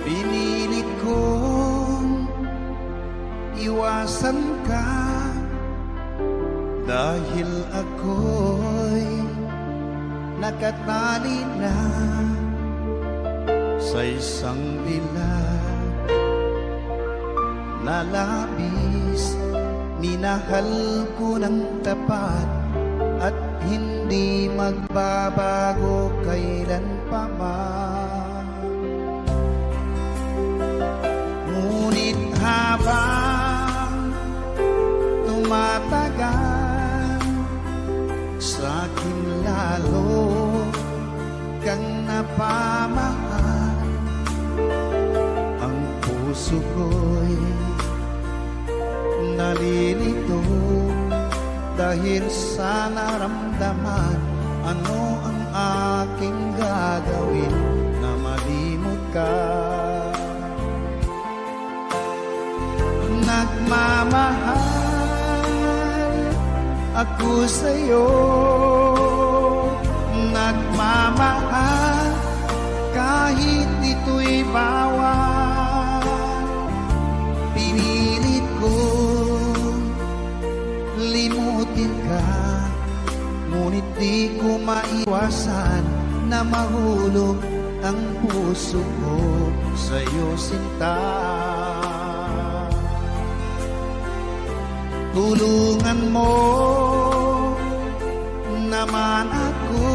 Pinilit kong iwasan ka dahil ako'y nakatali na sa isang bilag na labis. Minahal ko ng tapat at hindi magbabago kailan pa man. Ngunit habang tumatagal, sa'kin lalo kang napamahal. Ang puso ko'y nalilito dahil sa naramdaman. Ano ang aking gagawin na malimot ka? Nagmamahal ako sa'yo, nagmamahal kahit ito'y bawal. Pinilit ko limutin ka, ngunit di ko maiwasan na mahulog ang puso ko sa'yo, sinta. Tulungan mo naman ako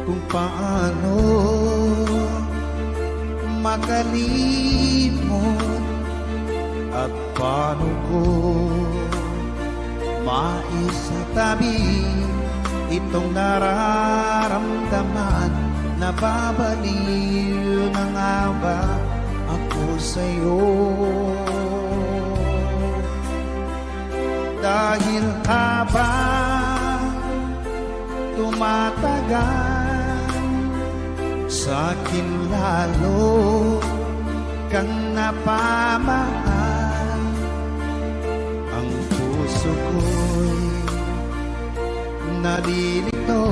kung paano makalimot at paano ko maisatabi itong nararamdaman. Nababaliw na nga ba ako sa'yo? Dahil habang tumatagal, sa'kin lalo kang napamahal. Ang puso ko'y nalilito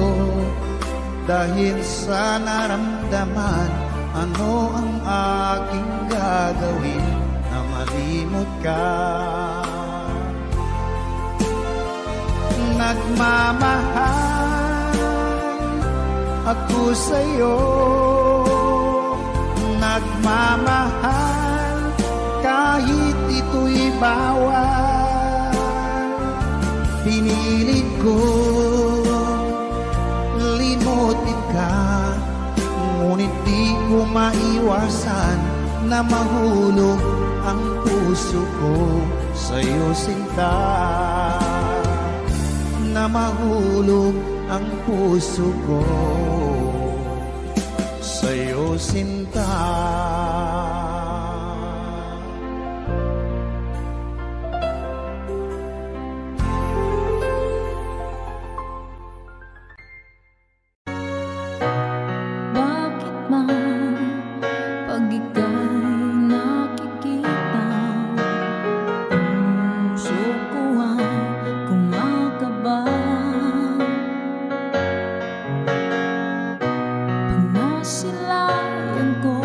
dahil sa naramdaman. Ano ang aking gagawin na malimot ka? Nagmamahal ako sa'yo, nagmamahal kahit ito'y bawal. Pinilit ko limutin ka, ngunit di ko maiwasan na mahulog ang puso ko sa'yo, sinta. Na mahulog ang puso ko sa'yo, sinta. Bakit man pag ika'y nakikita, puso ko ay kumakaba. Pag nasilayan ko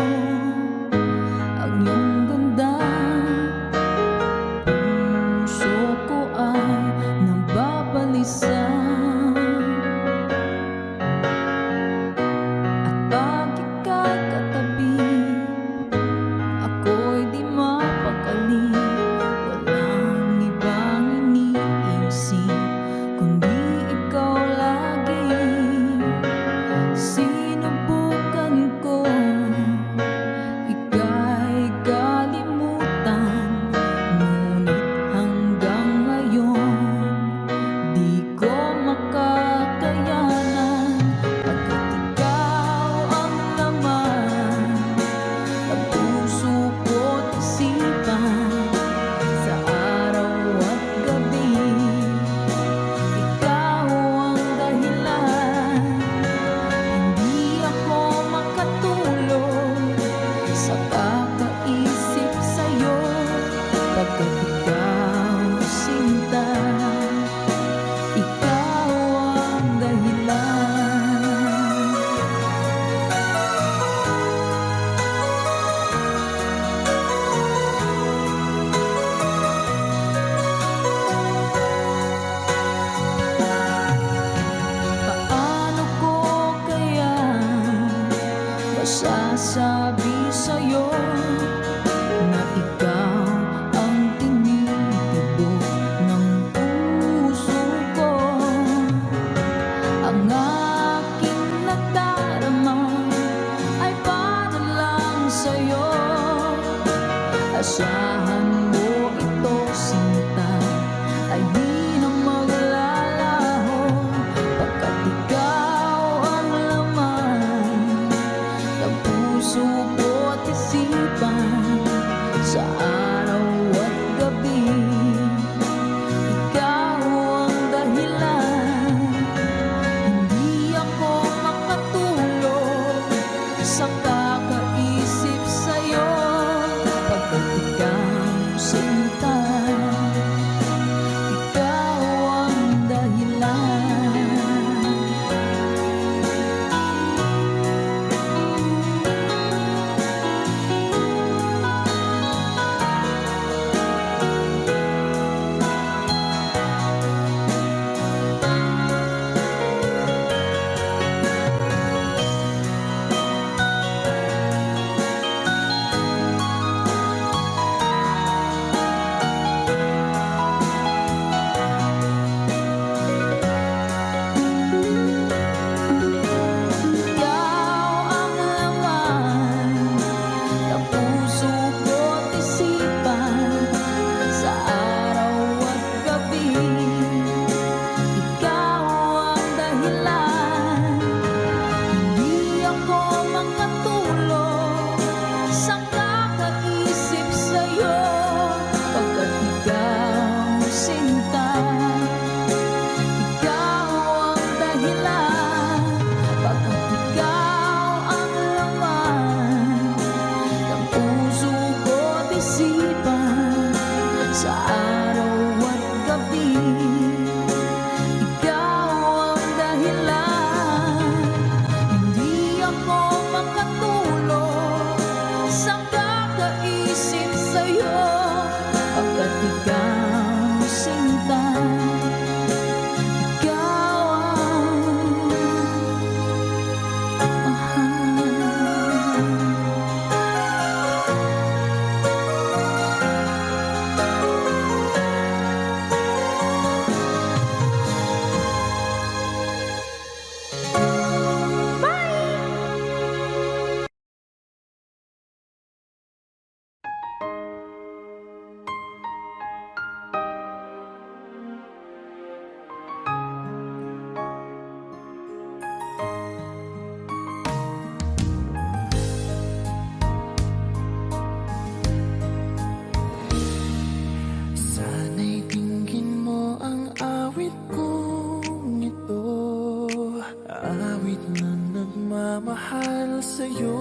Awit na nagmamahal sa'yo,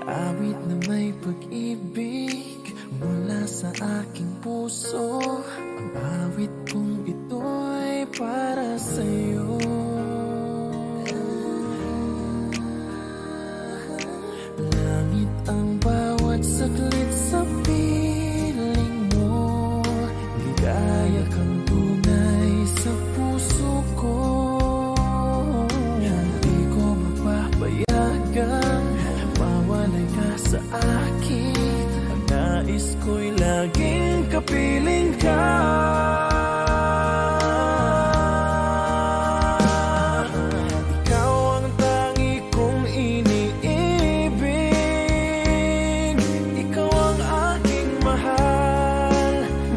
awit na may pag-ibig mula sa aking puso. Ang awit kong ito'y para sa'yo. Langit ang bawat saglit sa piling mo, ligaya kang tunay sa puso ko. Hindi ko mapapayagang mawalay ka sa akin. Ang nais ko'y laging kapiling ka. Ikaw ang tangi kong iniibig, ikaw ang aking mahal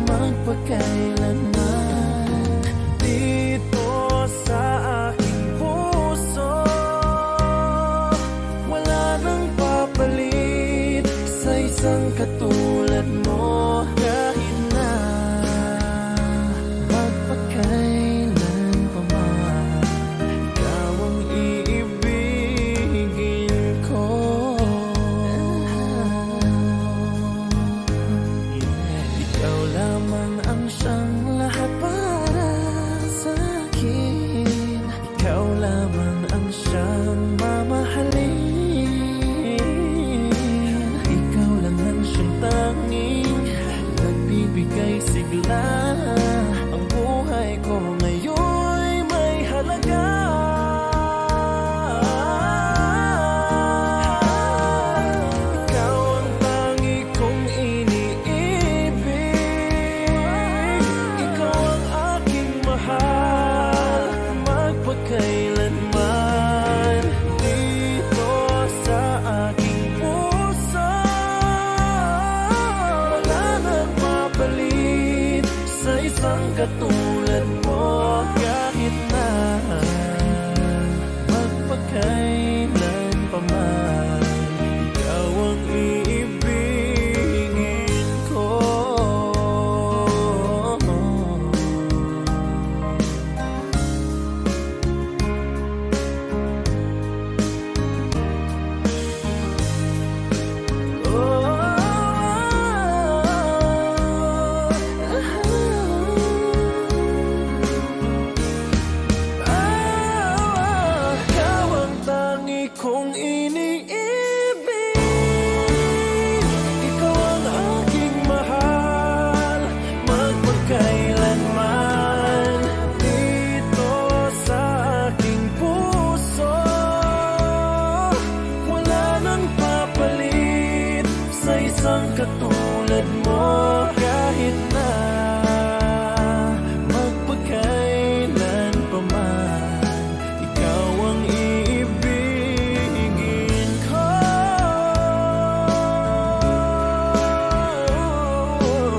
magpakailanman. Dito sa aking puso, wala nang papalit sa isang katulad mo. Kahit na magpakailan pa man, ikaw ang iibigin ko. Ikaw lamang ang siyang lahat para sa akin. Ikaw lamang ang siyang mamahalin. Ikaw lang ang siyang tanging nagbibigay sigla. Ang buhay ko ngayon'y may halaga. Ikaw ang tangi kong iniibig, ikaw ang aking mahal magpakailanman. Dito sa aking puso, wala nang mapalit sa isang katulad mo. Kahit na magpakailan pa man, ikaw ang iibigin ko. Ikaw ang tangi kong iniibig, ikaw ang aking mahal magpakailanman. Dito sa aking puso, wala nang papalit sa isang katulad mo. Kahit na magpakailan pa man, ikaw ang iibigin ko.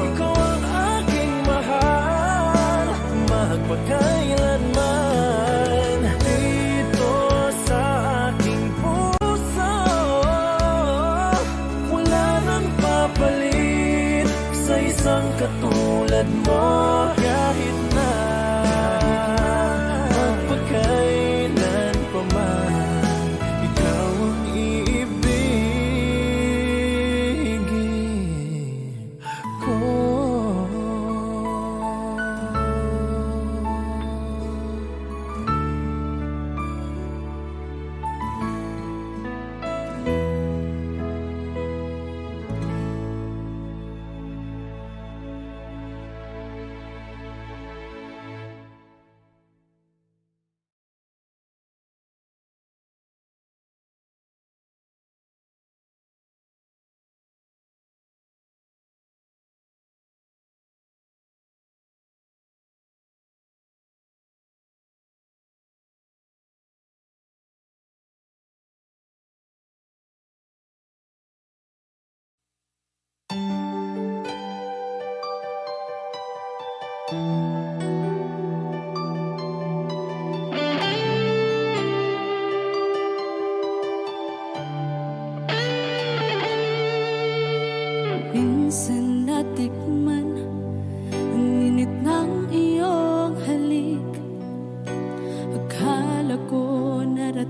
Ikaw ang aking mahal magpakailanman. Dito sa aking puso, wala nang papalit sa isang katulad mo. Kahit na magpakailan pa man, ikaw ang iibigin ko.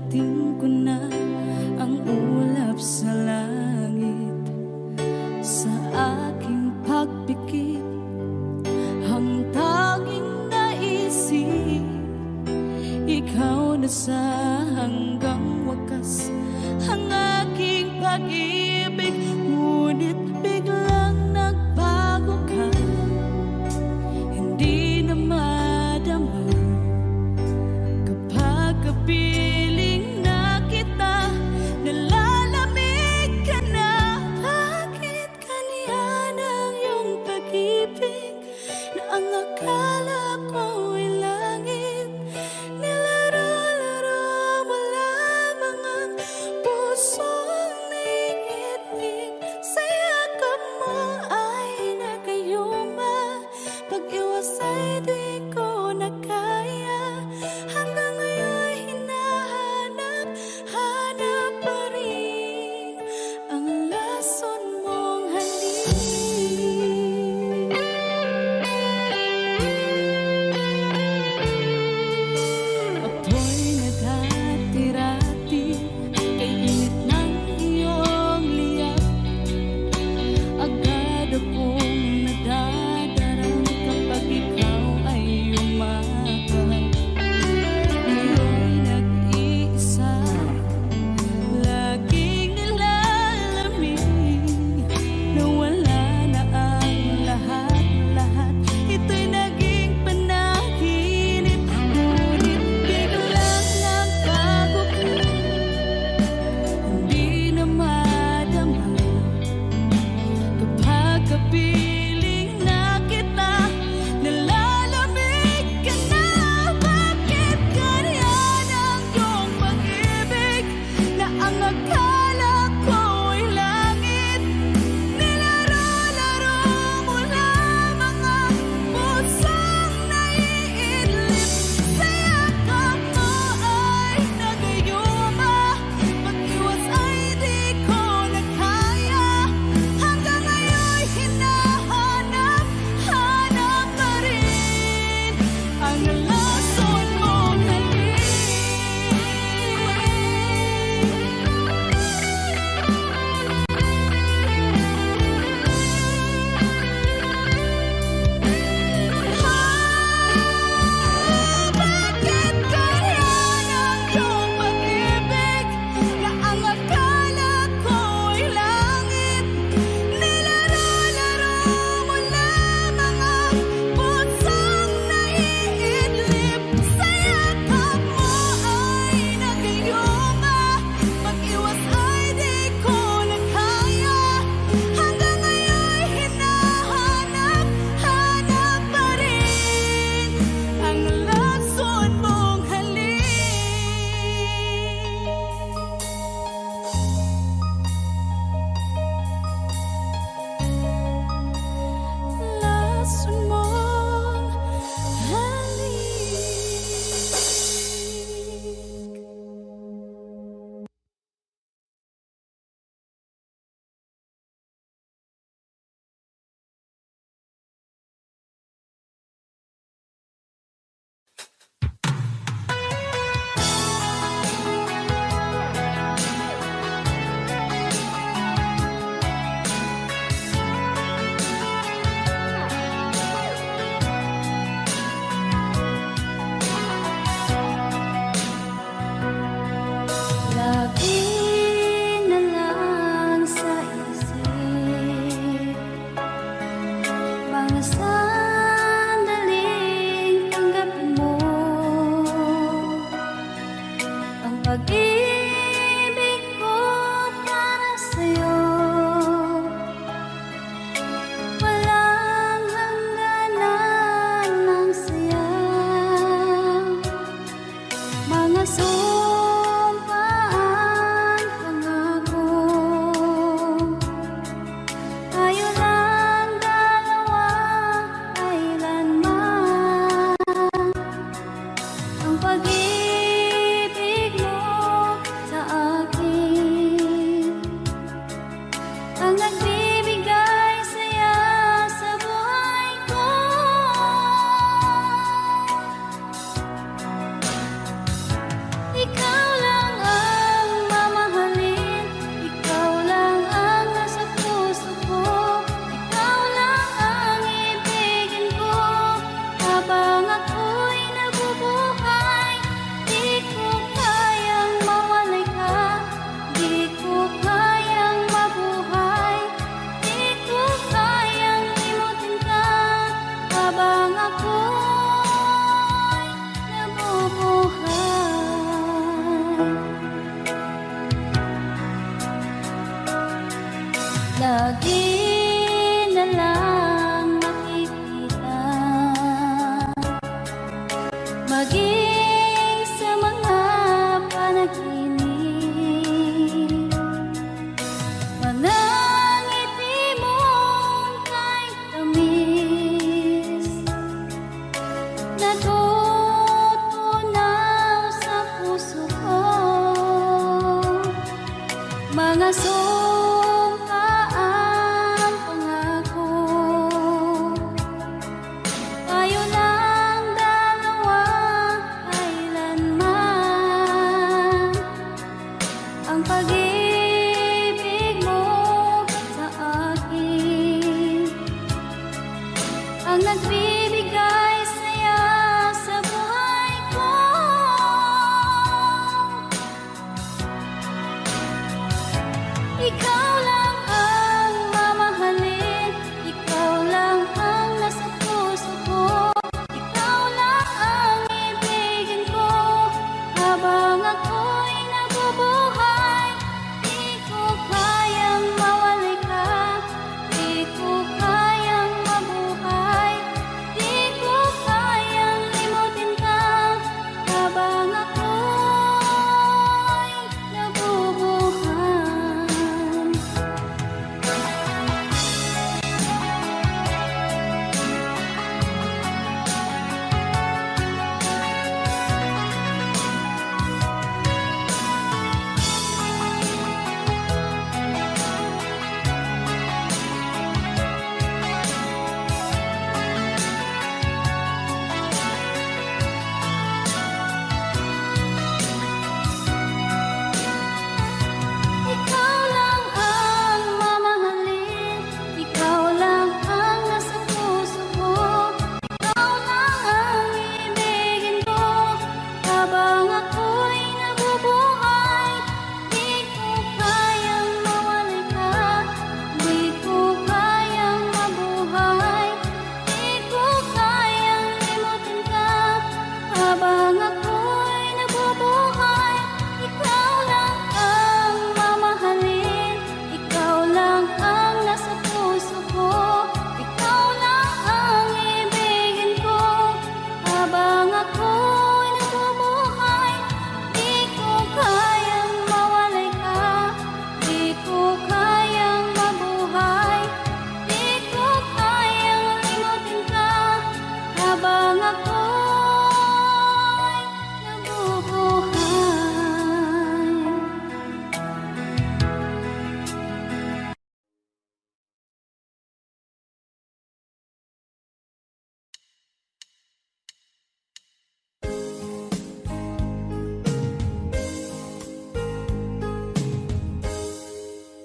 Narating ko na ang ulap sa langit. Sa aking pagpikit, ang tanging naisip, ikaw na sa hanggang wakas ang aking pag-ibig. Ngunit biglang nagbago ka, hindi na madama kapag kapiling na kita. Nalalamig ka na. Bakit ganyan ang iyong pag-ibig na ang akala ko'y langit? Nilaro-laro mo lamang ang pusong naigit. sumpa ang pangako. Tayo lang dalawa kailanman. Ang pag-ibig mo sa akin ang nagbibigay saya sa buhay ko. Ikaw lang ang mamahalin, ikaw lang ang nasa puso ko, ikaw lang ang ibigin ko habang ako'y nabubuhay. Di ko kayang mawalay ka, di ko kayang mabuhay, di ko kayang limutin ka habang ako'y nabubuhay. Ikaw lang ang mamahalin, ikaw lang ang nasa puso ko, ikaw lang ang ibigin ko habang ako'y nabubuhay. Di ko kayang mawalay ka, di ko kayang mabuhay, di ko kayang limutin ka habang ako'y nabubuhay. Ikaw lang ang mamahalin, ikaw lang ang nasa puso ko, ikaw lang ang ibigin ko habang ako'y nabubuhay. Di ko kayang mawalay ka, di ko kayang mabuhay, di ko kayang limutin ka habang ako'y nabubuhay.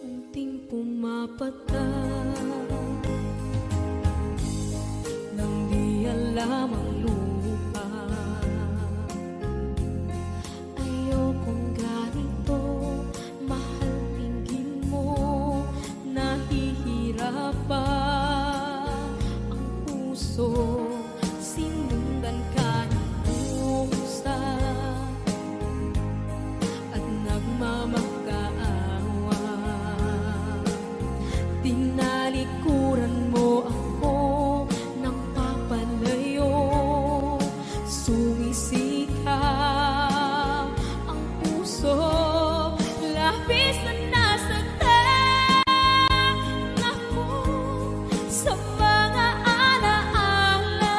Unting pumapata nang di alam ang lupa. Ayokong ganito, mahal tingin mo, nahihirapan ang puso. Sinundan ka ng pusa at nagmamakaawa. Tinalikuran mo ako ng papalayo, sumisikap ang puso, labis na nasaktan ako sa mga alaala.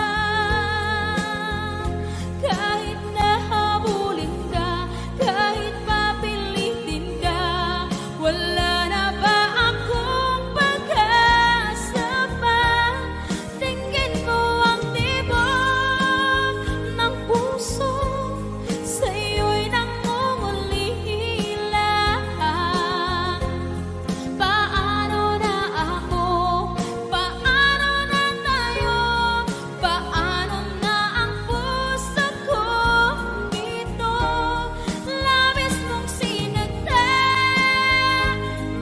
Kahit nahabulin ka, kahit papilitin ka, wala na ba akong pag-asa pa? Tingin ko ang tibok ng puso, sa'yo'y nangungulila. Paano na ako? Paano na tayo? Paano na ang puso ko dito? Labis mong sinaktan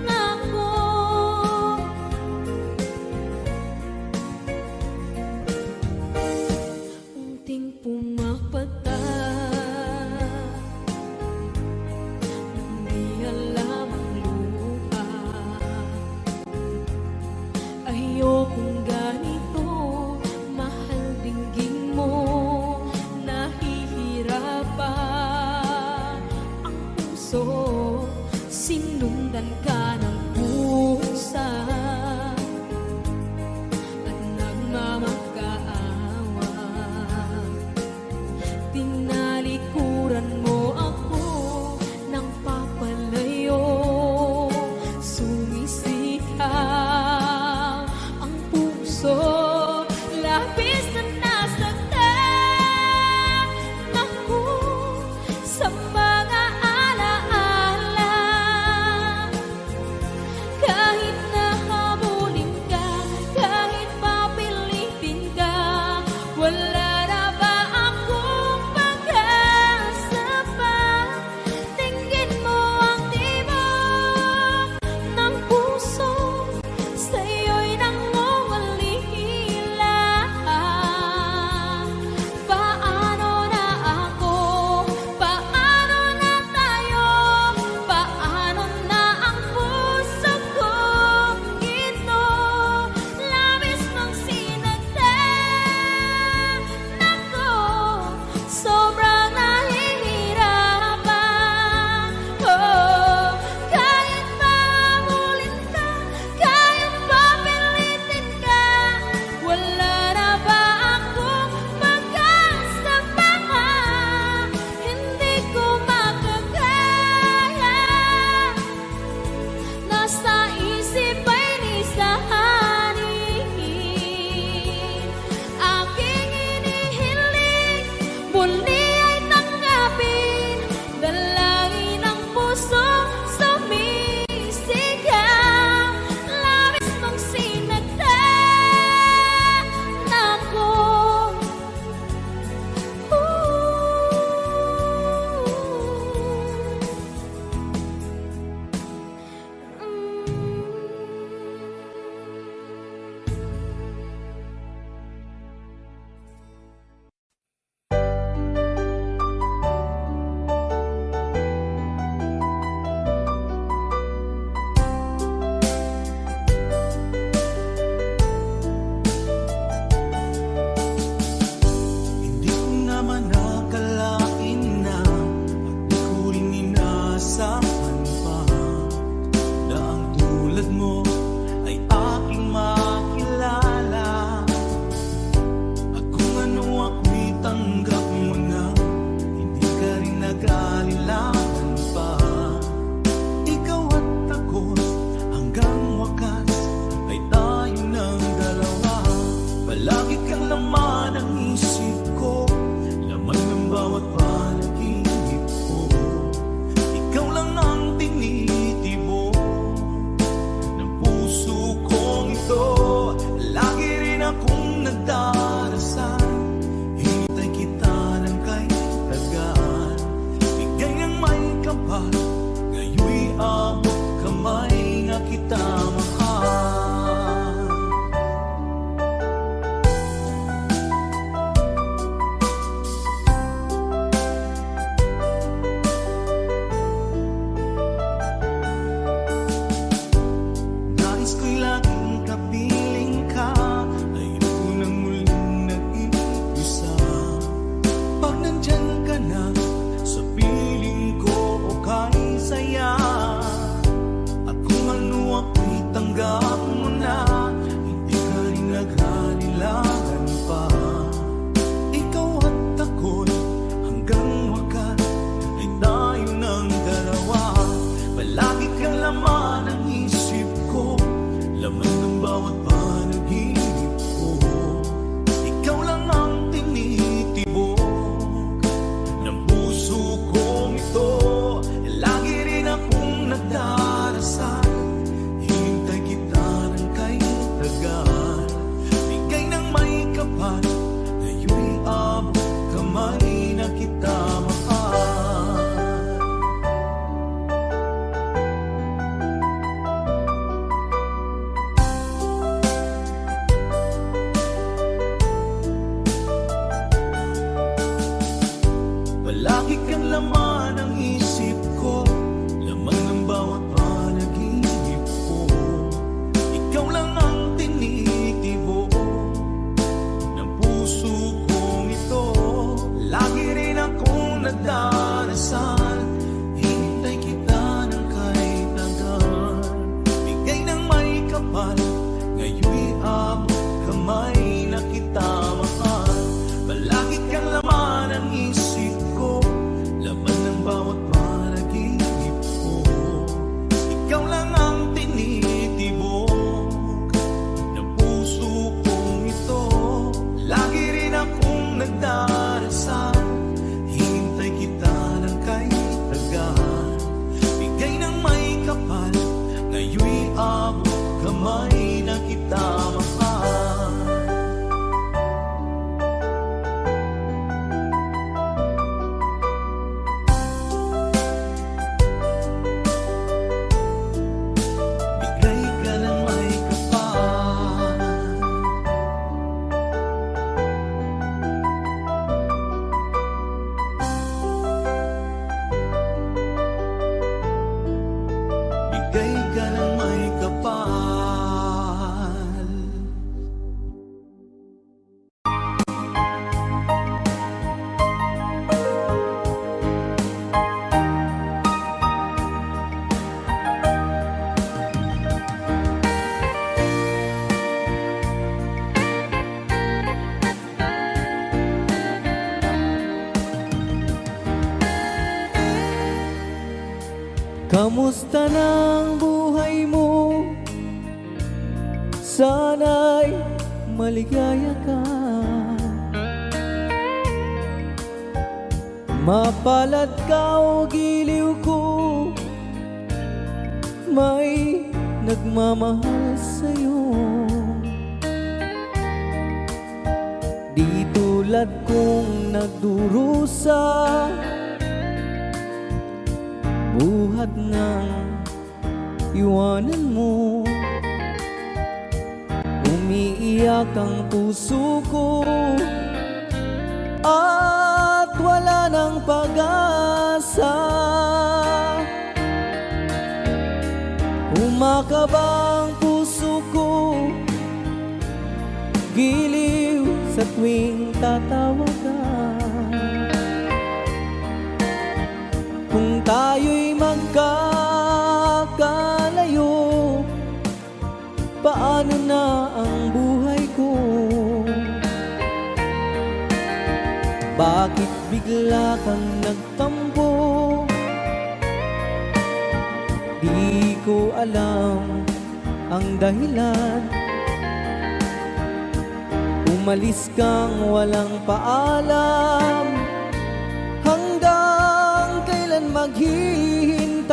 ako. Unting pumapata nang di alam ang luha. Ayokong ganito, mahal dinggin mo, nahihirapan ang puso. Sinundan ka ng pusa at nagmamakaawa. Tinalikuran mo ako ng papalayo, Palagi kang laman ng isip ko, laman ng bawat panaginip ko. Ikaw lang ang tinitibo ng puso kong ito. Lagi rin akong nagdarasal, hintay kita ng kahit tagal. Bigay ng may kapal, ngayon'y abot kamay na kita mahal. Palagi kang laman ng isip ko, laman ng bawat panaginip ko. Ikaw lang ang tinitibok ng puso kong ito. Lagi rin akong nagdarasal, hintay kita ng kahit tagal. Bigay ng may kapal, ngayon'y abot kamay na kita mahal. Bigay ka ng may kapal. Bigay ka ng may kapal. Kamusta ng buhay mo? Sana'y maligaya ka. Mapalad ka o giliw ko, may nagmamahal sa'yo. Di tulad kong nagdurusa, buhat ng iwanan mo. Umiiyak ang puso ko at wala ng pag-asa. Umakaba ang puso ko, giliw sa tuwing tatawag ka. Kung tayo'y magkakalayo, paano na ang buhay ko? Bakit bigla kang nagtampo? Di ko alam ang dahilan. Umalis kang walang paalam, hanggang kailan maghihintay?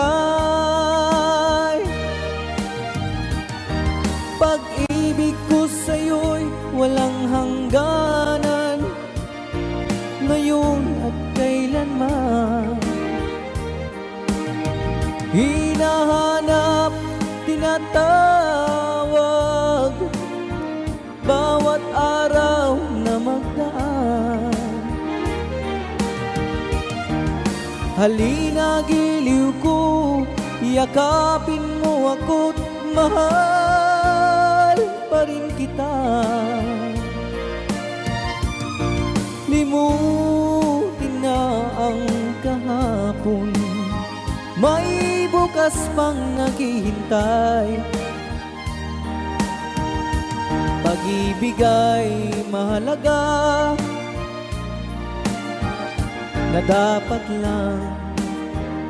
Pag-ibig ko sa'yo'y walang hangganan, ngayon at kailanman. Hinahanap, tinatawag, bawat araw na magdaan. Halina giliw ko, yakapin mo ako't mahal pa rin kita. Limutin na ang kahapon, may bukas pang naghihintay. Pag-ibig ay mahalaga, na dapat lang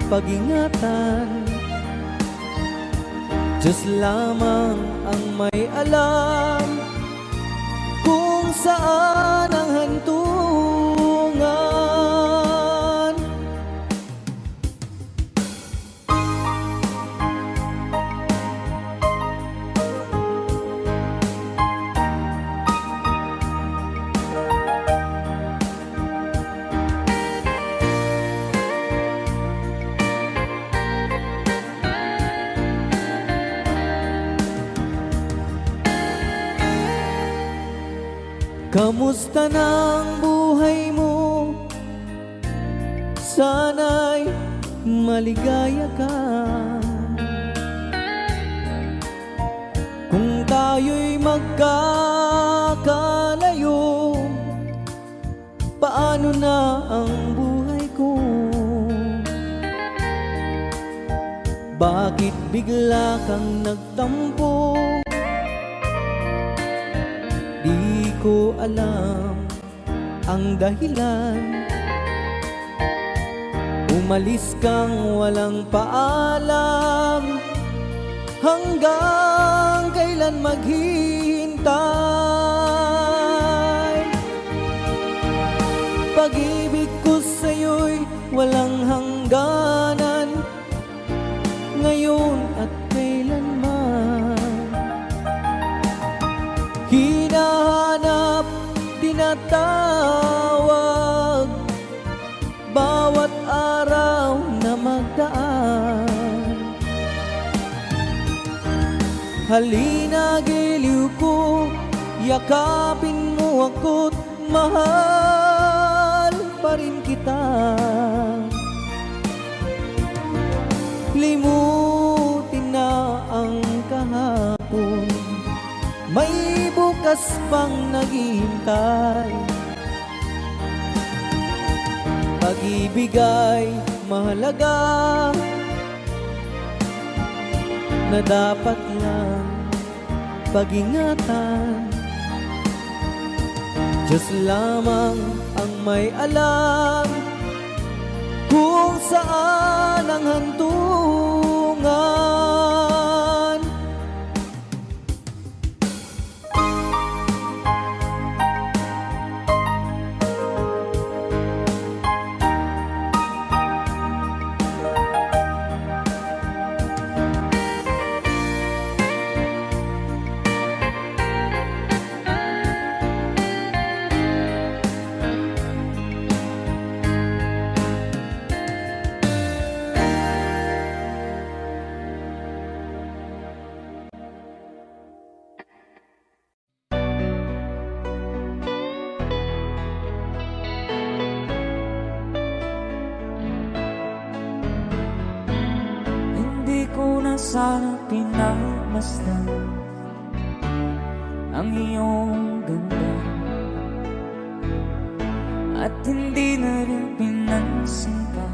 pag-ingatan. Diyos lamang ang may alam kung saan ang hantungan. Kamusta ng buhay mo? sana'y maligaya ka. Kung tayo'y magkakalayo, paano na ang buhay ko? Bakit bigla kang nagtampo? Di ko alam ang dahilan. Umalis kang walang paalam. Hanggang kailan maghihintay? Pag-ibig ko sa'yo'y walang hangganan, ngayon at kailanman. Hinahanap, tinatawag, bawat araw na magdaan. Halina, giliw ko, yakapin mo ako't mahal pa rin kita. Limutin na ang kahapon, may bukas pang naghihintay. Pag-ibig ay mahalaga, na dapat lang pag-ingatan. Diyos lamang ang may alam kung saan ang hantungan. Hindi ko na sana pinagmasdan ang iyong ganda, at hindi na rin pinansin pa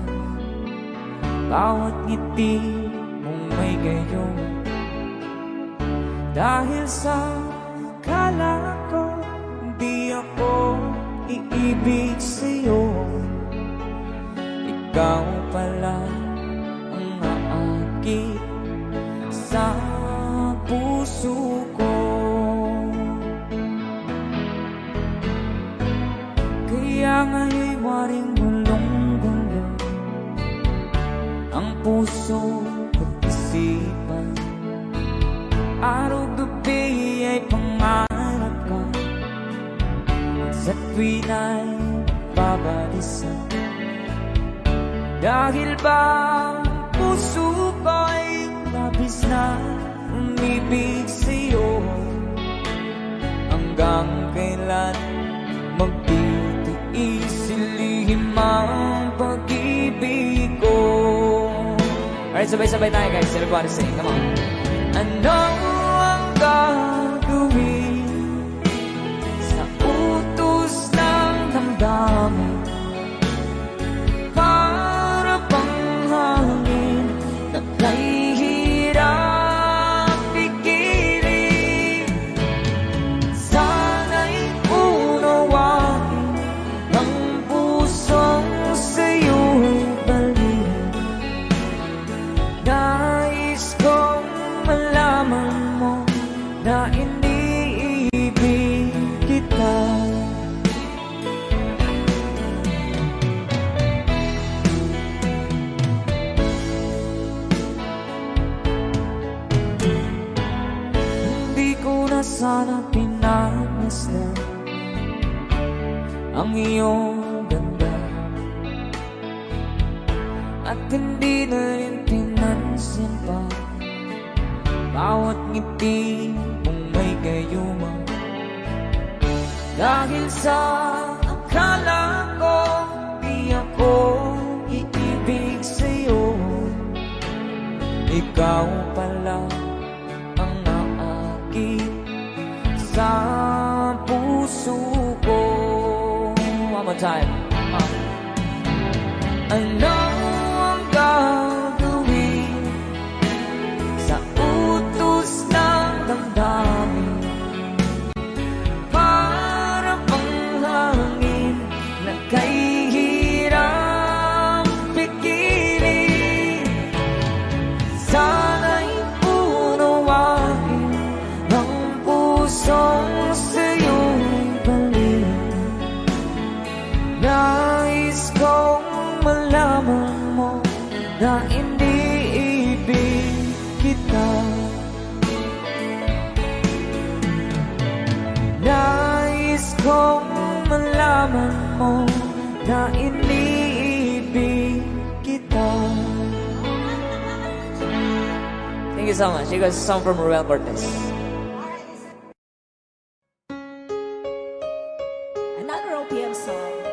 bawat ngiti mong may gayon. Dahil sa akala ko di ako iibig sa'yo, ikaw pala ang aakit sa puso ko. Kaya nga'y waring gulong-gulo ang puso at isipan. Araw-gabi ay pangarap ka, sa tuwin ay babalisan. Dahil ba ang puso ko'y labis na umibig sa'yo, hanggang kailan magtitiis silihim ang pag-ibig ko. Alright, sabay-sabay tayo guys. Everybody sing, come on. Ano ang gagawin sa utos ng damdamin? Para bang hangin na kay hirap pigilan. Sana'y unawain ng pusong sa'yo'y balikan. Nais kong malaman mo na iniibig kita. Hindi ko na sana pinagmasdan ang iyong ganda, at hindi na rin pinansin pa bawat ngiti mong may gayuma. Dahil sa akala ko di ako ikaw pala ang naakit sa puso ko. One more time. Ano ang gagawin sa utos ng damdamin? Para bang hangin na kay hirap pigilin. Sana'y unawain ng pusong sa'yo'y balik. Nais kong malaman mo na iniibig kita. Nais kong malaman mo na iniibig kita. Thank you so much. You guys, a song from Ruel Cortez. Another OPM song.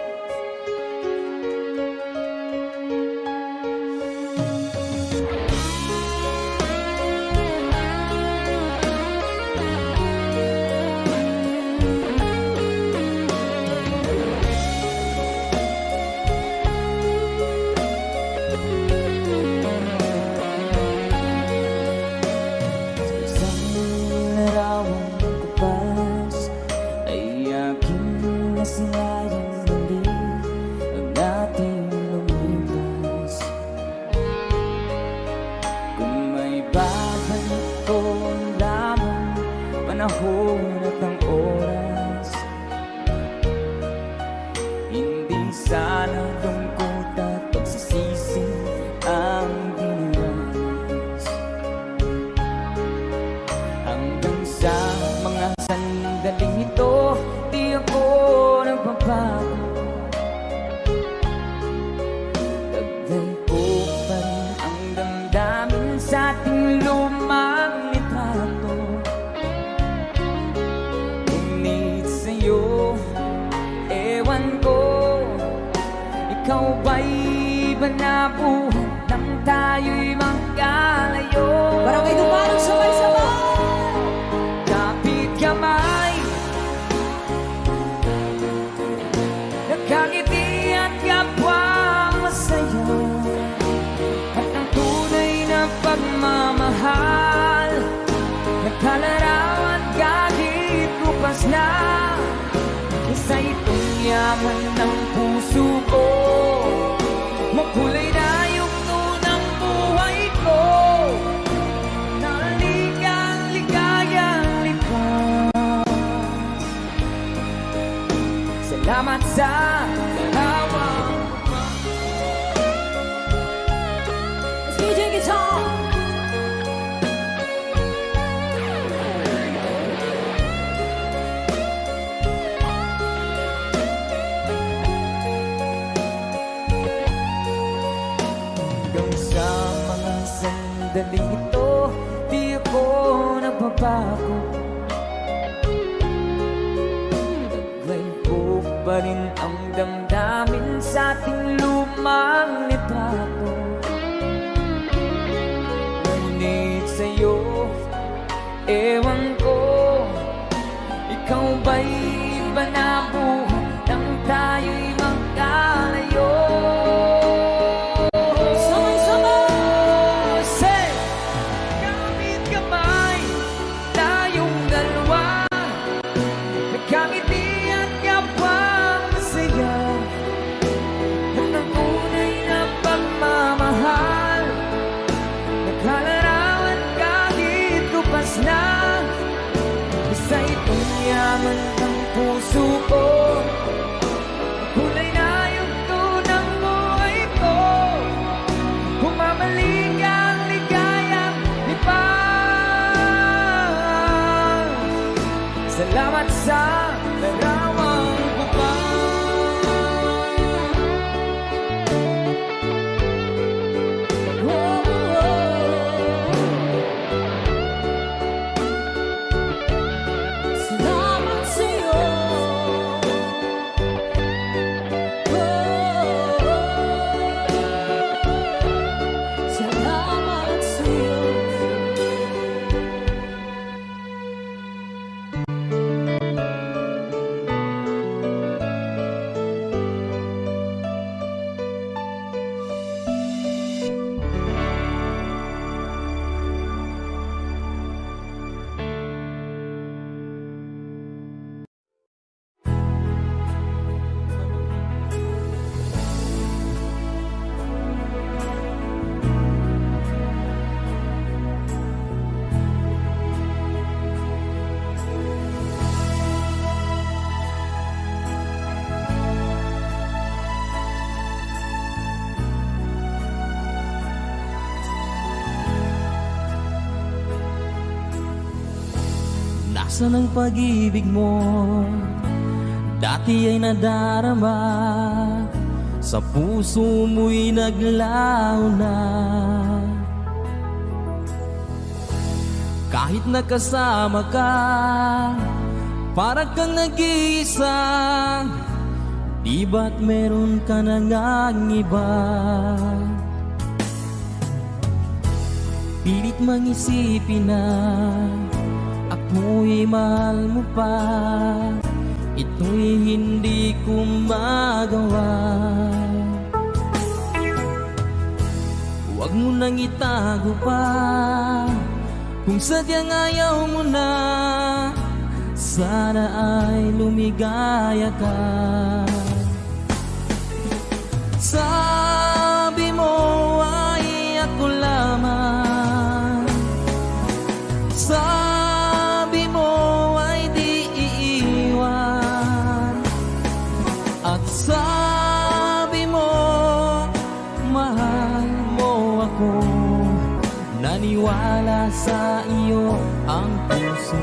Isang larawang magkupas ay aking nasilayang muli ang ating lumipas. Kung may babalik ko lamang panahon at ang oras, hindi sana lungkot at pagsisisi ang dinanas. Hanggang sa mga sandaling ito, di ako nagbabago. Taglay ko pa rin ang damdamin sa ating lumang litrato. Ngunit sa'yo, ewan ko, ikaw ba'y banabuhan nang tayo'y magkalayo? Parang may dumarang sabay-sabay. Kapit kamay, nakangiti at kapwa masaya, at ang tunay na pagmamahal, nagkalarawan kahit lupas na. Isa itong yaman ng puso ko, makulay na yugto ng buhay ko, naligang ligayang lipas. Salamat sa lawang. Let's DJ guitar. Hanggang sa mga sandaling ito, di ako nagbabago. Taglay ko pa rin ang damdamin sa ating lumang litrato. Ngunit sa'yo, ewan ko, ikaw ba'y banabuhan nang tayo'y magkalayo? Say, kapit kamay, tayong dalawa, nagkangiti at kapwa masaya, at ang tunay na pagmamahal, nagkalarawan kahit lupas na. Isa itong yaman ng puso ko, kulay na yugto ng buhay ko, humamalik ang ligayang lipas. Salamat sa larawang kupang. Salamat sa'yo. Salamat sa'yo. lasa ng pag-ibig mo dati ay nadarama, sa puso mo'y naglaho na. Kahit nakasama ka, para kang nag-iisa, di ba't meron ka na ngang iba? Pilit mang isipin na ako'y mahal mo pa, ito'y hindi ko magawa. Huwag mo nang itago pa, kung sadyang ayaw mo na, sana ay lumigaya ka. Sabi mo ay ako lamang, sabi mo ay di iiwan, at sabi mo mahal mo ako. Naniwala sa iyo ang puso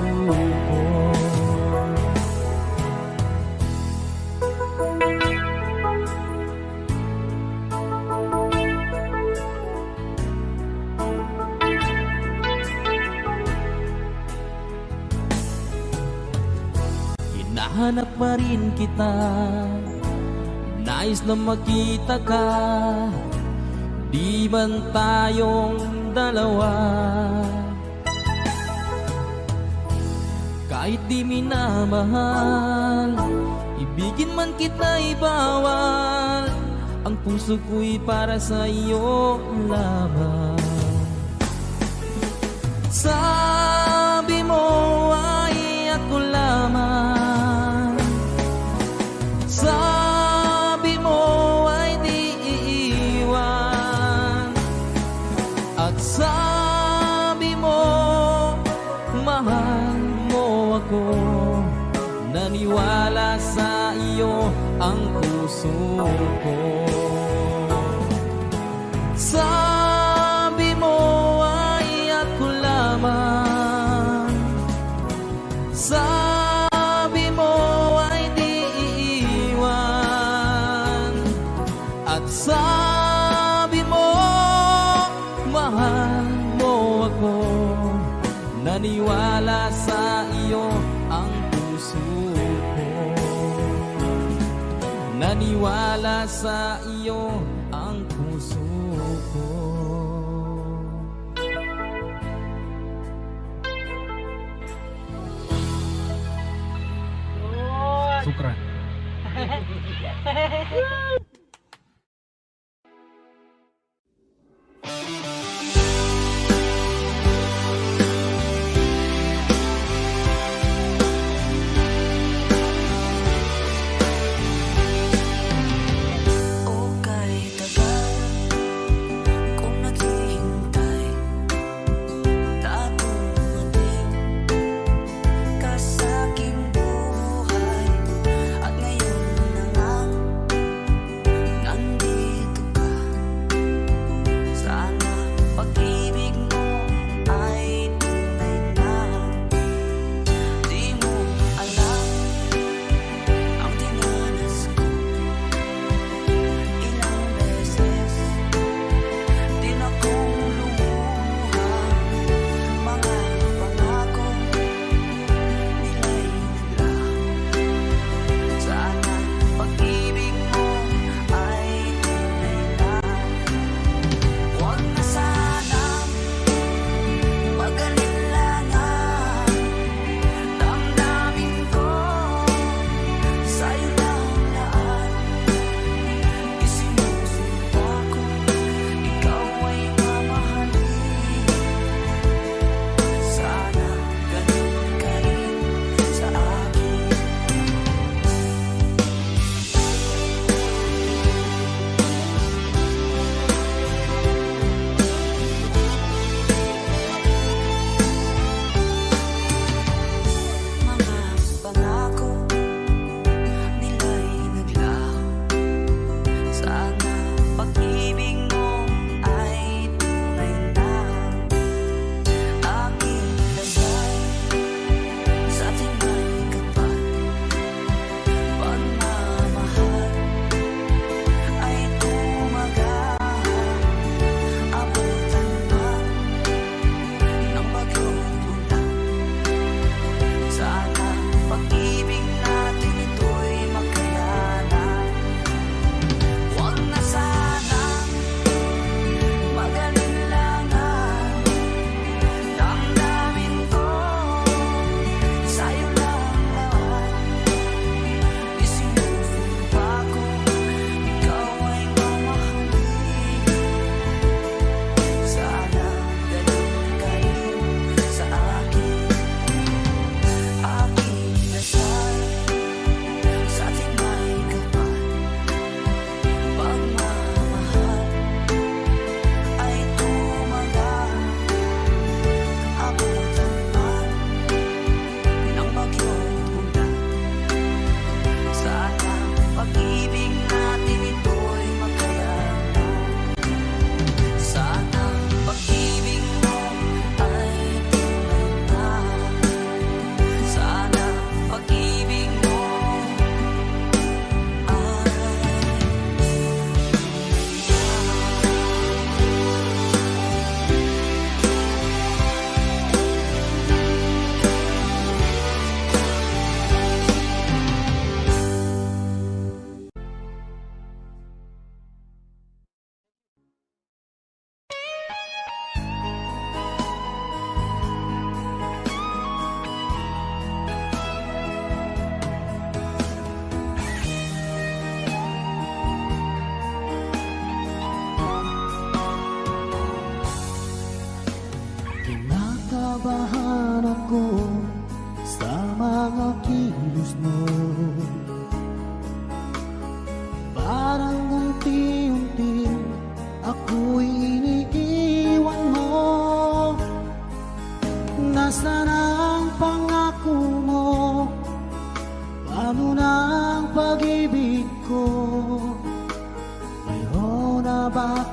ko. Hinahanap pa rin kita, nais na makita ka, di man tayong dalawa. Kahit di minamahal, ibigin man kita'y bawal, ang puso ko'y para sa iyo lamang. Sabi mo ay ako lamang, sabi mo ay di iiwan, at sabi mo mahal mo ako. Naniwala sa iyo ang puso ko. Sabi mo ay ako lamang, sabi mo ay di iiwan, at sabi mo mahal mo ako. Naniwala sa iyo ang puso ko. Naniwala sa iyo ang puso ko. Sukran. O kay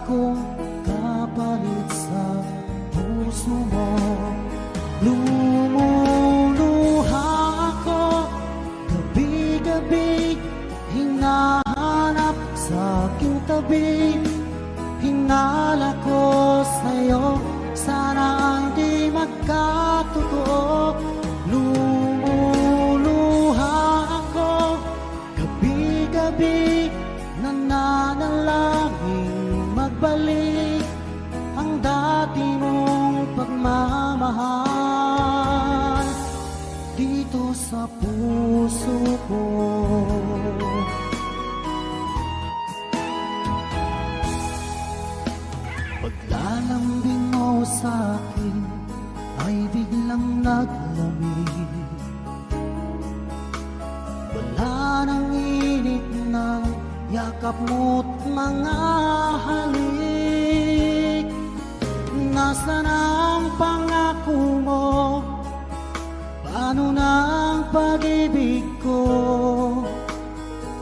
akong kapalit sa puso mo. Lumuluha ako gabi-gabi, hinahanap sa aking tabi. Hinala ko sa'yo, sana hindi magkatotoo. Lumuluha ako gabi-gabi, nananalangin magbalik ang dati mong pagmamahal dito sa puso ko. Paglalambing mo sa akin ay biglang naglamig. Wala nang init ng yakap mo't mga halik. Nasaan ang pangako mo? Paano na ang pag-ibig ko?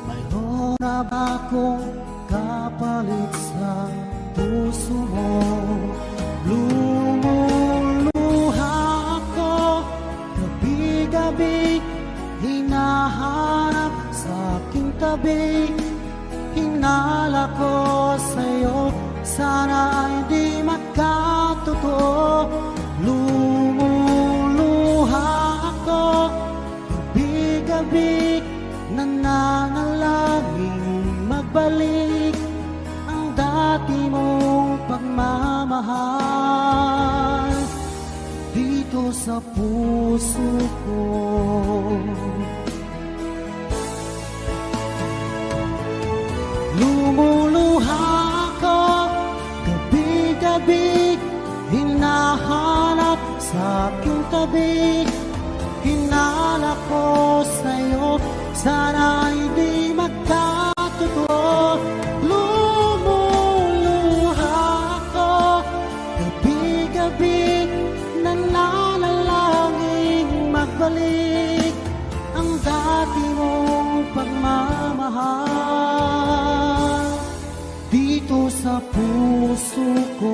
Mayroon na ba akong kapalit sa puso mo? Lumuluha ako gabi-gabi, hinahanap sa aking tabi. Hinala ko sa'yo, sana hindi magkatotoo. Lumuluha ako gabi-gabi, nananalangin magbalik ang dati mong pagmamahal dito sa puso ko. Lumuluha ako gabi-gabi, hinahanap sa aking tabi. Hinala ko sa'yo, sana hindi magkatotoo. Lumuluha ako gabi-gabi, nananalangin magbalik ang dati mong pagmamahal dito sa puso ko.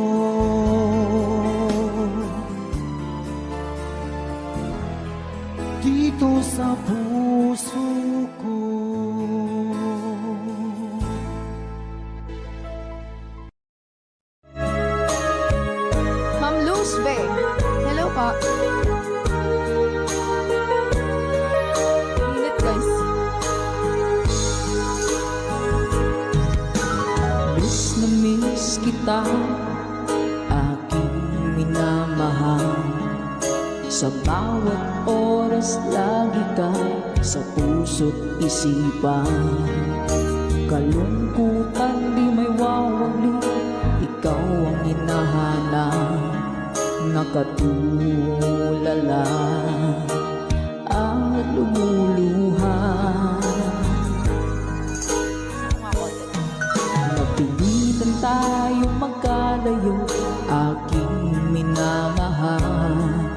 Dito sa puso ko. Ma'am Luz Bay. Hello po. Init guys. Miss na miss kita, aking minamahal. Sa bawat oras lagi ka sa puso't isipan. Kalungkutan di may wawali, ikaw ang hinahanap. Nakatulala at lumuluha. Napilitan tayong magkalayo, aking minamahal.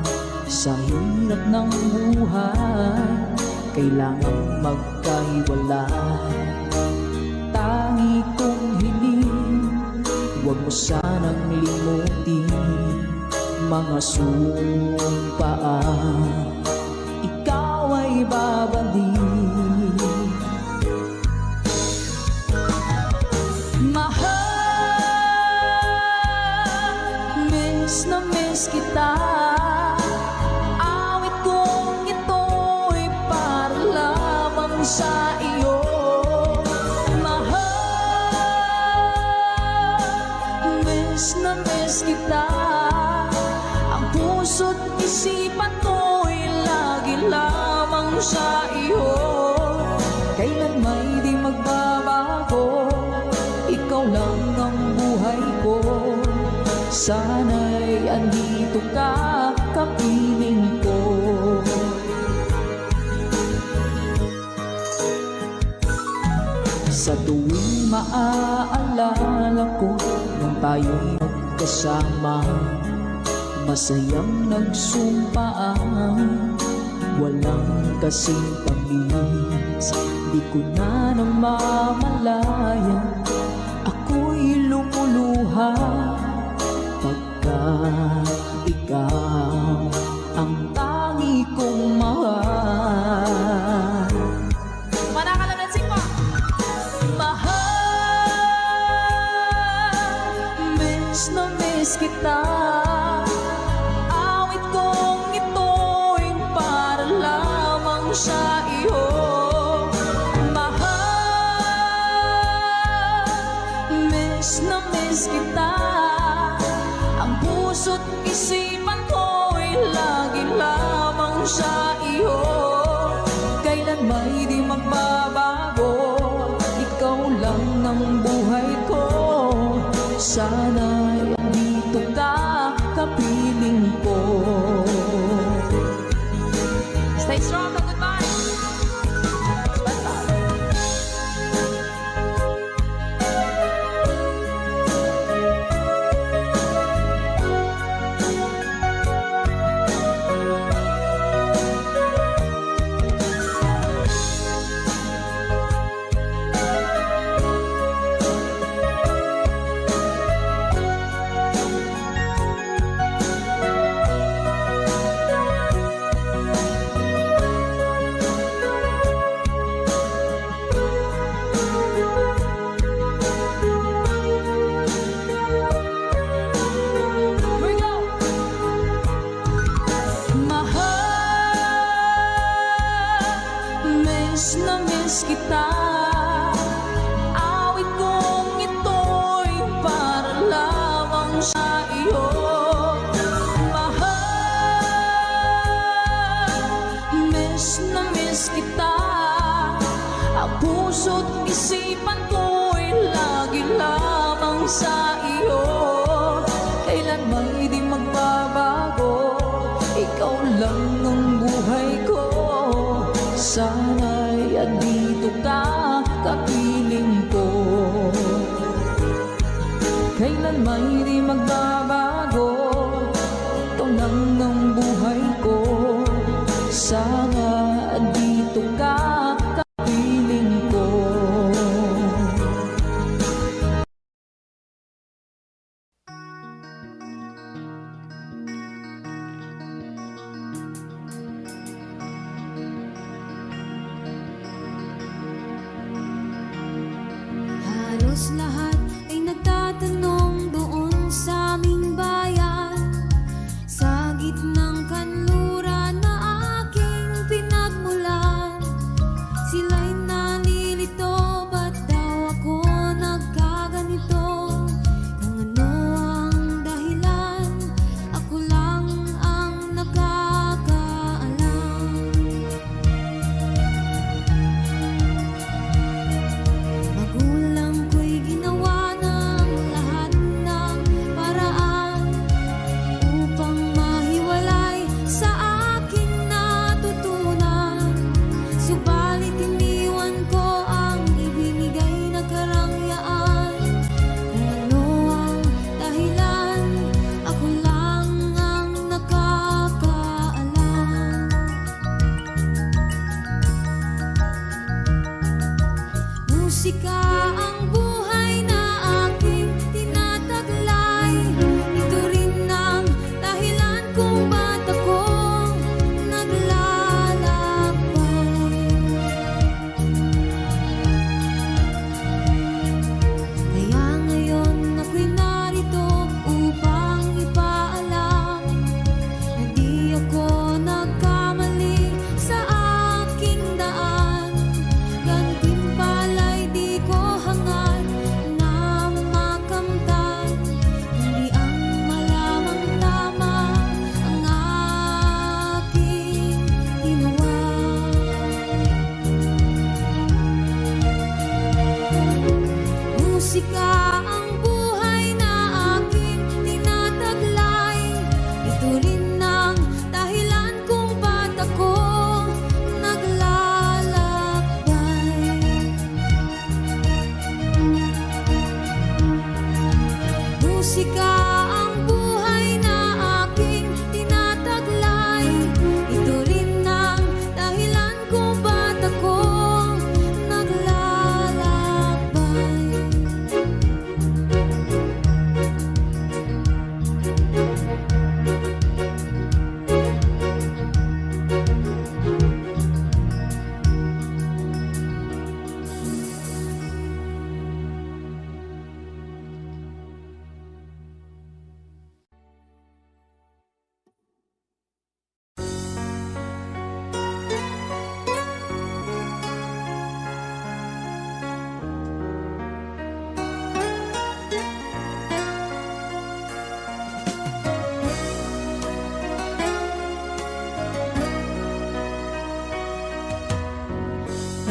Sa hirap ng buhay, kailangang magkahiwalay. Tangi kong hiling, huwag mo sanang limutin mga sumpaan, ikaw ay babalik. Mahal, miss na miss kita. Sa iyo, mahal, miss na miss kita. Ang puso't isipan ko'y lagi lamang sa iyo. Kailan may di magbabago, ikaw lang ang buhay ko. Sana'y andito ka, kapiling ko. Sa tuwing maaalala ko nung tayo'y magkasama, masayang nagsumpaan, walang kasing tamis. Di ko na namamalayan, ako'y lumuluha na miss kita. Awit kong ito'y para lamang sa iyo. Mahal, miss na miss kita. Ang puso't isipan ko'y lagi lamang sa iyo. Kailan may di magbabago, ikaw lang ang buhay ko. Sana'y andito ka, kapiling ko. Stay strong, goodbye. Miss na miss kita. Awit kong ito'y para lamang sa iyo. Mahal, miss na miss kita. Ang puso't isipan ko'y lagi lamang sa iyo. Kailan may di magbabago, ikaw lang ang buhay ko. Sana'y andito ka, kapiling ko. Kailan may di magbabago, ikaw lang ang buhay ko. Sana andito ka, kapiling ko. Halos lahat ay nagtatanong doon sa aming bayan, sa gitnang kanluran na aking pinagmulan. Sila'y nalilito, ba't daw ako nagkaganito? Kung ano ang dahilan, ako lang ang nakakaalam. Magulang ko'y ginawa ng lahat ng paraan upang mahiwalay sa aking natutunan. Subalit iniwan ko ang ibinigay na karangyaan. Kung ano ang dahilan, ako lang ang nakakaalam. Musika ang buhay na aking tinataglay. Ito rin ang dahilan kung ba't ako naglalakbay. Kaya ngayon ako'y narito upang ipaalam na di ako nagkamali sa aking daan. Gantimpala'y di ko hangad na makamtan, hindi ang malamang lamang ang aking ginawa. Musika ang buhay na aking tinataglay. Ito rin ang dahilan kung ba't ako naglalakbay. Musika ang buhay na aking tinataglay. Ito rin ang dahilan kung ba't ako naglalakbay.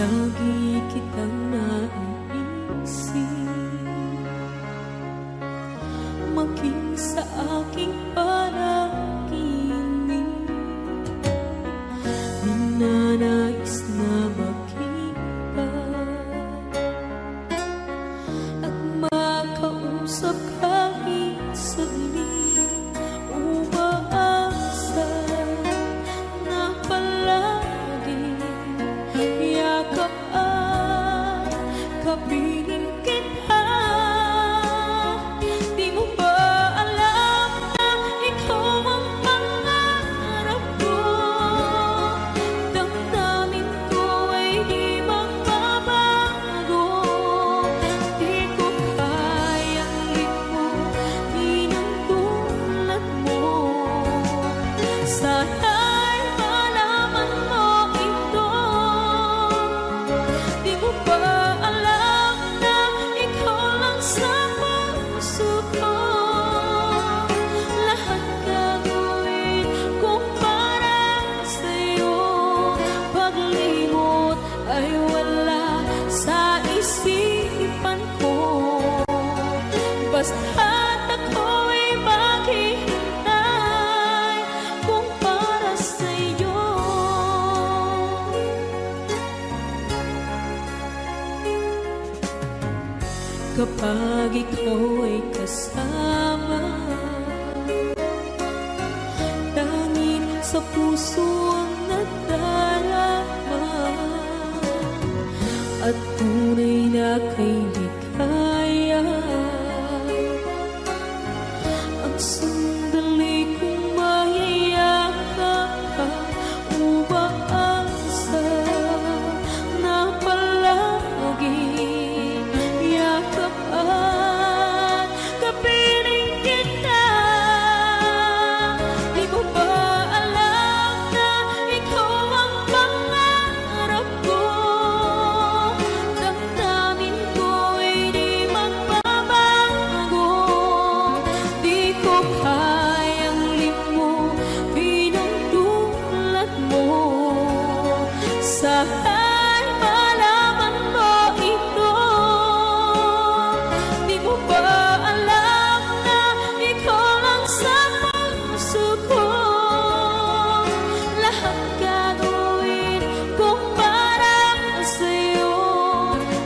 Lagi kitang naiisip, maging sa aking panaginip. Ninanais na makita at makausap kahit saglit. Umaasa na palagi yakap at kapiling kita. Di mo ba alam na ikaw ang pangarap ko? Damdamin ko ay di magbabago. Di ko kayang limutin ang tulad mo. Sana'y malaman mo ito. Di mo ba alam na ikaw lang sa puso ko? Lahat gagawin ko para sa'yo. Paglimot ay wala sa isipan ko. Basta't ako'y maghihintay kung para sa'yo. Kapag ikaw ay kasama, tanging sa puso ang nadarama, at tunay na kay likaya. Ang sandali kong mayayakap ka, umaasa na palagi yakap at kapiling kita. Di mo ba alam na ikaw ang pangarap ko? Damdamin ko ay di magbabago. Di ko kayang limutin ang tulad mo. Sana'y malaman mo ito. Di mo ba alam na ikaw lang sa puso ko? Lahat gagawin ko para sa'yo.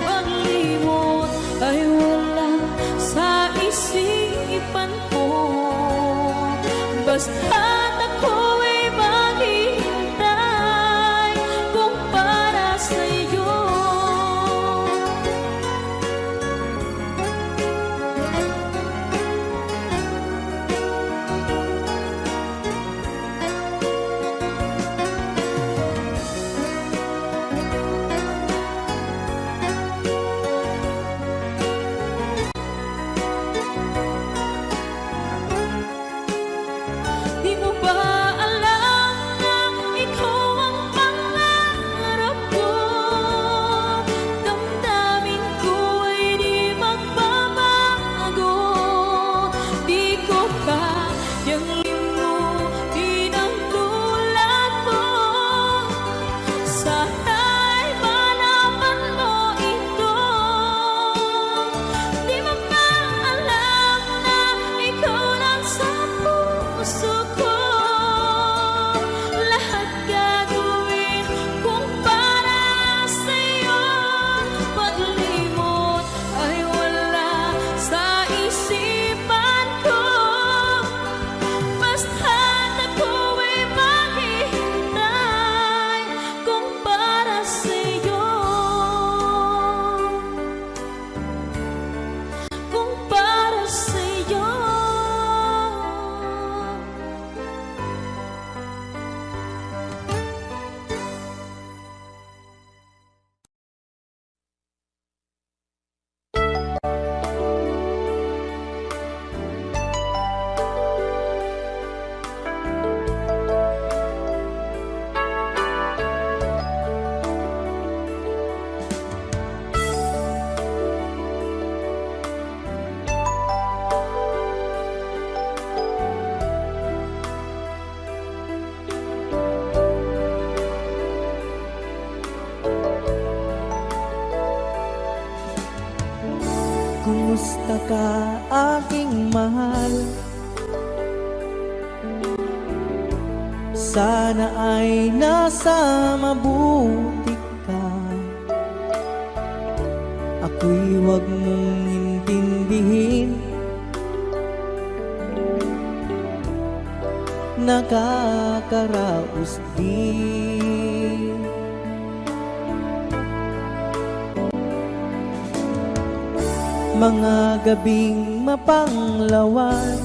Paglimot ay wala sa isipan ko. Basta't ako'y maghihintay kung para sa'yo. Di mo ka, aking mahal. Sana ay nasa mabuti ka. Ako'y huwag mong intindihin. Nakakaraos din. Mga gabing mapanglawan,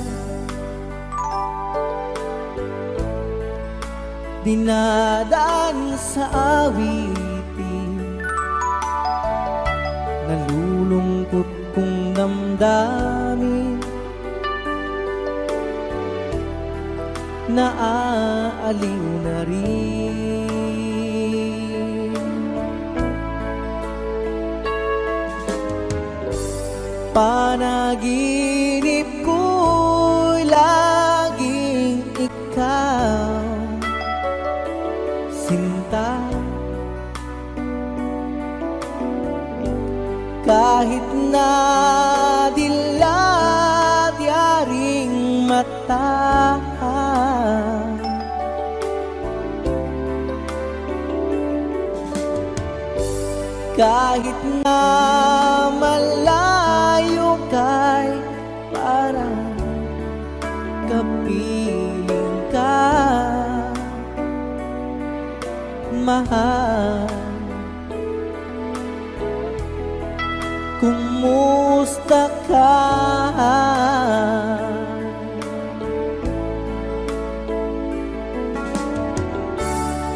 dinadaan sa awitin. Nalulungkot kong damdamin, naaaliw na rin. Panaginip ko'y laging ikaw, sinta. Kahit na dilat yaring mata, kahit na malayo kay parang kapiling ka, mahal. Kumusta ka?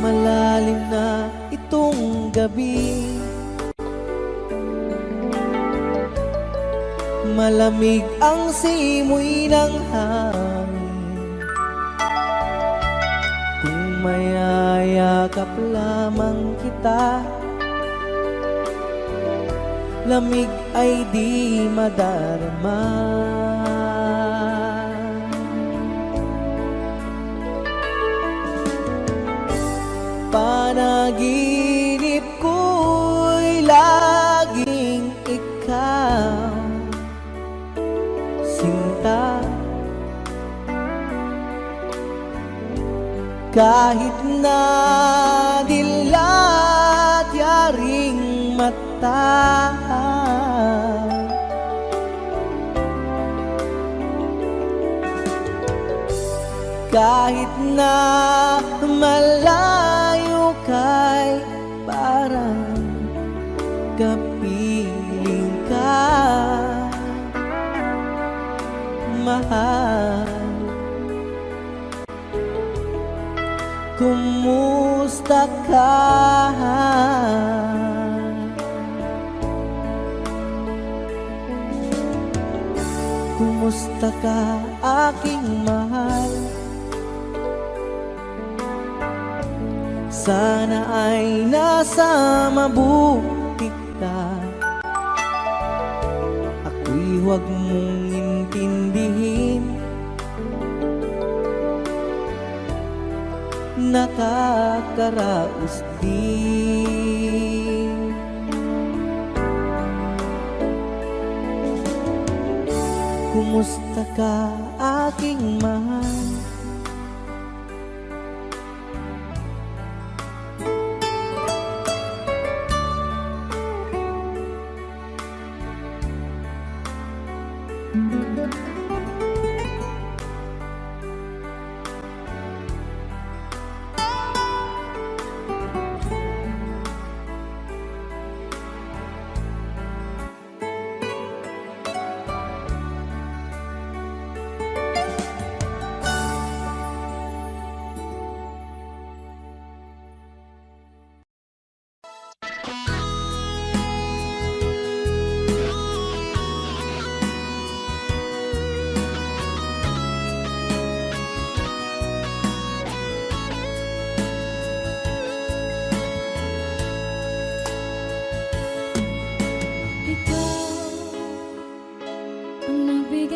Malalim na itong gabi, malamig ang simoy ng hangin. Kung mayayakap lamang kita, lamig ay di madarama. Panaginip ko'y laging ikaw, sinta. Kahit na dilat yaring mata, kahit na malayo kay parang kapiling ka, mahal. Kumusta ka? Kumusta ka, aking mahal? Sana ay nasa mabuti ka. Ako'y huwag mong intindihin. Nakakaraos din. Kumusta ka, aking mahal?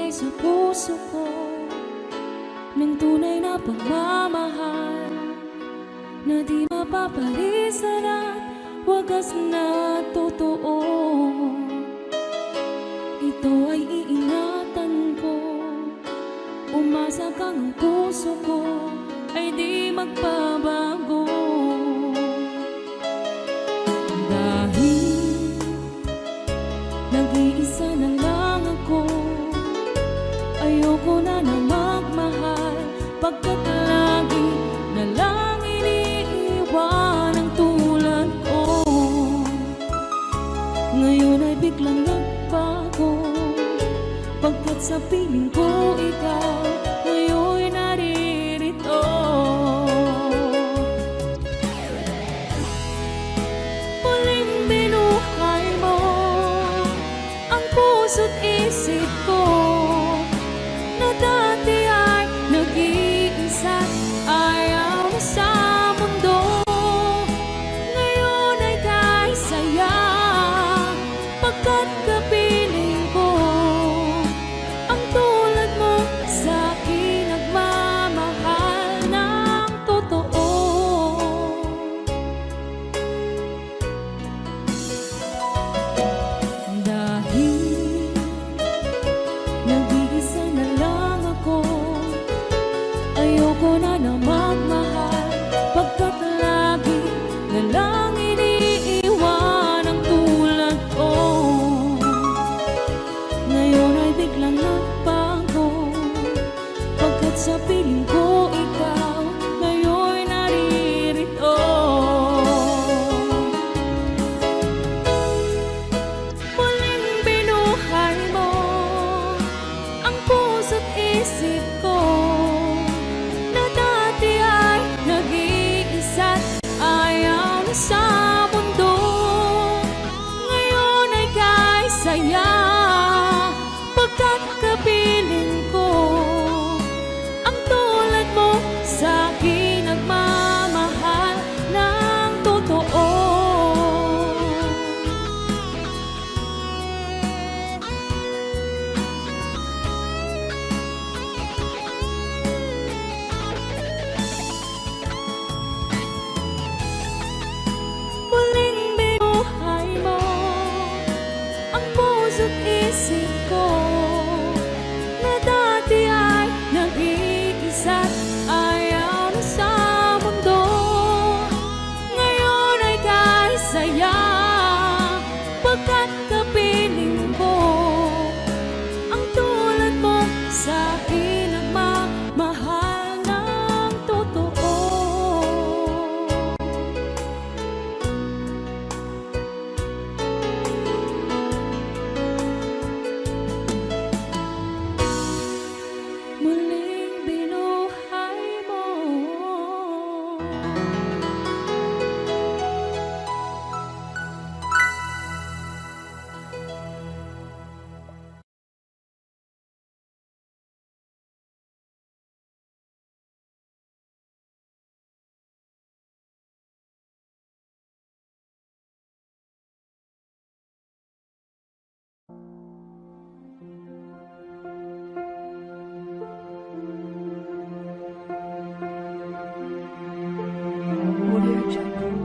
Sa puso ko ng tunay na pagmamahal na di mapapalisan at wagas na totoo. Ito ay iingat umaasa kang ang puso ko ay di magbabago. Dahil nag-iisa na lang ako, ayoko na magmahal, pagkat lagi na lang iniiwan ang tulad ko. Ngayon ay biglang nagbago, pagkat sa piling ko ikaw ngayon naririto. Muling binuhay mo ang puso't isip ko, na dati ay nag-iisa't ayaw na sa mundo. Ngayon ay kahit saya, pagkat kapiling ko ang tulad mo sa akin nagmamahal ng totoo. Dahil nag-iisa na lang ako, ayoko na magmahal, pagkat lagi na lang iniiwan ang tulad ko. Ngayon ay biglang nagbago, pagkat sa piling ko ikaw ngayon naririto. Muling binuhay mo ang puso't isip ko, na dati ay nag-iisa't ayaw na sa mundo. Ngayon ay kahit saya, pagkat kapiling ko ang tulad mo sa akin nagmamahal ng totoo. Muling binuhay mo ang puso't isip ko, na dati ay nag-iisa't ayaw na sa mundo. Ngayon ay kahit saya, pagkat kapiling ko ang tulad mo sa akin nagmamahal ng totoo. Muling binuhay mo Audio Jungle.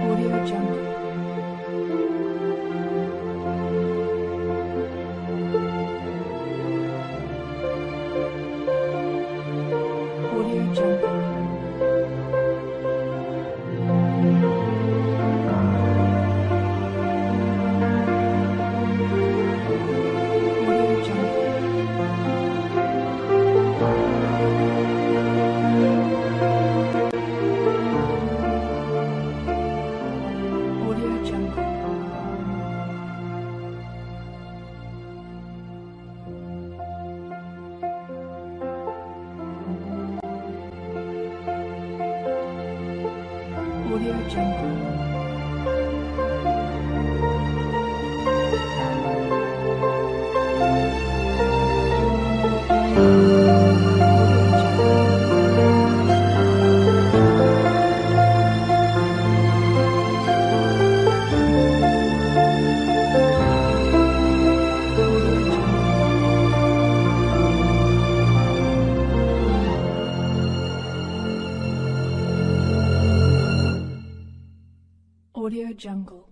Audio Jungle. Audio Jungle. Audio Jungle. Audio Jungle. Audio Jungle. Audio Jungle.